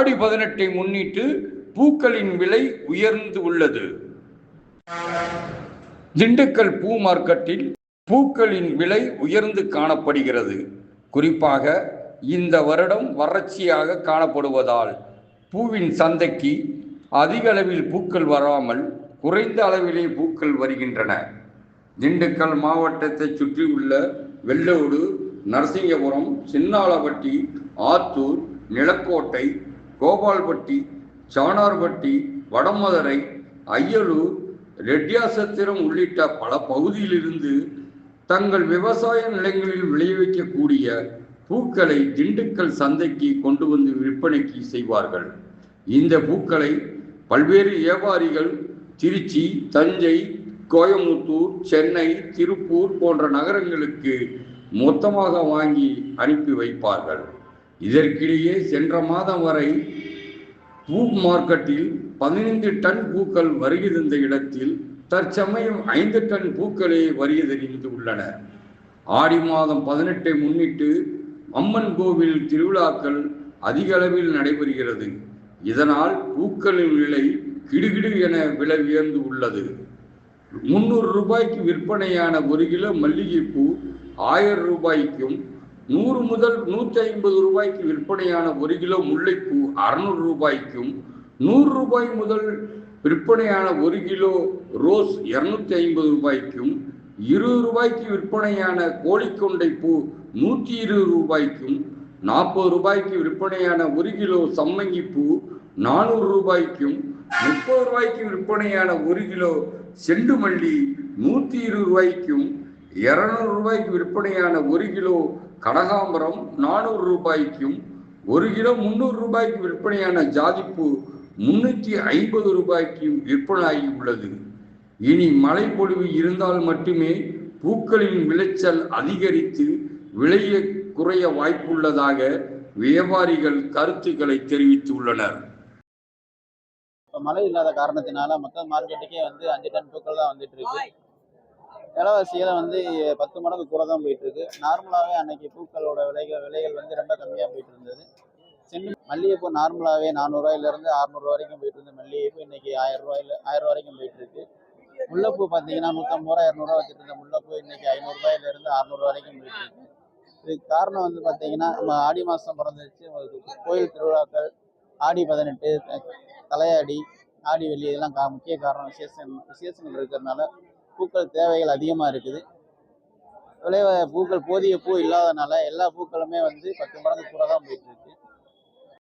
ஆடி 18 முன்னிட்டு பூக்களின் விலை உயர்ந்து உள்ளது. திண்டுக்கல் பூ மார்க்கெட்டில் பூக்களின் விலை உயர்ந்து காணப்படுகிறது. குறிப்பாக இந்த வருடம் வறட்சியாக காணப்படுவதால் பூவின் சந்தைக்கு அதிக அளவில் பூக்கள் வராமல் குறைந்த அளவிலே பூக்கள் வருகின்றன. திண்டுக்கல் மாவட்டத்தை சுற்றியுள்ள வெள்ளோடு, நரசிங்கபுரம், சின்னாளப்பட்டி, ஆத்தூர், நிலக்கோட்டை, கோபால்பட்டி, சாணார்பட்டி, வடமதுரை, அய்யலூர், ரெட்டியாசத்திரம் உள்ளிட்ட பல பகுதியிலிருந்து தங்கள் விவசாய நிலங்களில் விளைவிக்கக்கூடிய பூக்களை திண்டுக்கல் சந்தைக்கு கொண்டு வந்து விற்பனைக்கு செய்வார்கள். இந்த பூக்களை பல்வேறு வியாபாரிகள் திருச்சி, தஞ்சை, கோயமுத்தூர், சென்னை, திருப்பூர் போன்ற நகரங்களுக்கு மொத்தமாக வாங்கி அனுப்பி வைப்பார்கள். இதற்கிடையே சென்ற மாதம் வரை பூ மார்க்கெட்டில் 15 டன் பூக்கள் வருகை தந்த இடத்தில் தற்சமயம் 5 டன் பூக்களே வருகை தெரிந்து உள்ளன. ஆடி மாதம் 18 முன்னிட்டு அம்மன் கோவில் திருவிழாக்கள் அதிக அளவில் நடைபெறுகிறது. இதனால் பூக்களின் விலை கிடுகிடு என விலை உயர்ந்து உள்ளது. 300 ரூபாய்க்கு விற்பனையான 1 கிலோ மல்லிகைப்பூ 1000 ரூபாய்க்கும், 100 முதல் 150 ரூபாய்க்கு விற்பனையான 1 கிலோ முல்லைப்பூ 600 ரூபாய்க்கும், 100 ரூபாய் முதல் விற்பனையான 1 கிலோ ரோஸ் 250 ரூபாய்க்கும், 20 ரூபாய்க்கு விற்பனையான கோழிக்கொண்டை பூ 120 ரூபாய்க்கும், 40 ரூபாய்க்கு விற்பனையான 1 கிலோ சம்மங்கி பூ 400 ரூபாய்க்கும், 30 ரூபாய்க்கு விற்பனையான 1 கிலோ செண்டு மல்லி 120 ரூபாய்க்கும், 200 ரூபாய்க்கு விற்பனையான 1 கிலோ கனகாம்பரம் 400 ரூபாய்க்கும், 1 கிலோ 300 ரூபாய்க்கு விற்பனையான ஜாதிப்பூ 350 ரூபாய்க்கும் விற்பனையாகி உள்ளது. இனி மழை பொழிவு இருந்தால் மட்டுமே பூக்களின் விளைச்சல் அதிகரித்து விலையை குறைய வாய்ப்புள்ளதாக வியாபாரிகள் கருத்துக்களை தெரிவித்துள்ளனர். மழை இல்லாத காரணத்தினால மொத்த மார்க்கெட்டுக்கே 5 டன் பூக்கள் தான் வந்துட்டு இருக்கு. விலைவாசிகளை 10 மடங்கு கூட தான் போயிட்டு இருக்கு. நார்மலாகவே அன்னைக்கு பூக்களோட விலைகள் ரொம்ப கம்மியாக போயிட்டு இருந்தது. மல்லிகைப்பூ நார்மலாகவே 400 ரூபாயிலிருந்து 600 ரூபா வரைக்கும் போயிட்டு இருந்த மல்லிகைப்பூ இன்னைக்கு 1000 ரூபா வரைக்கும் போயிட்டு இருக்கு. முல்லைப்பூ பார்த்தீங்கன்னா 150 ரூபா 200 ரூபா வச்சுட்டு இருந்த முல்லைப்பூ இன்னைக்கு 500 ரூபாயிலிருந்து 600 ரூபா வரைக்கும் போயிட்டு இருக்கு. இதுக்கு காரணம் பார்த்தீங்கன்னா நம்ம ஆடி மாதம் பிறந்துச்சு, கோயில் திருவிழாக்கள், ஆடி 18, தலையாடி, ஆடி வெள்ளி இதெல்லாம் முக்கிய காரணம். விசேஷங்கள் இருக்கிறதுனால பூக்கள் தேவைகள் அதிகமாக இருக்குது. பூக்கள் போதிய பூ இல்லாதனால எல்லா பூக்களுமே 10 மடங்கு கூட தான்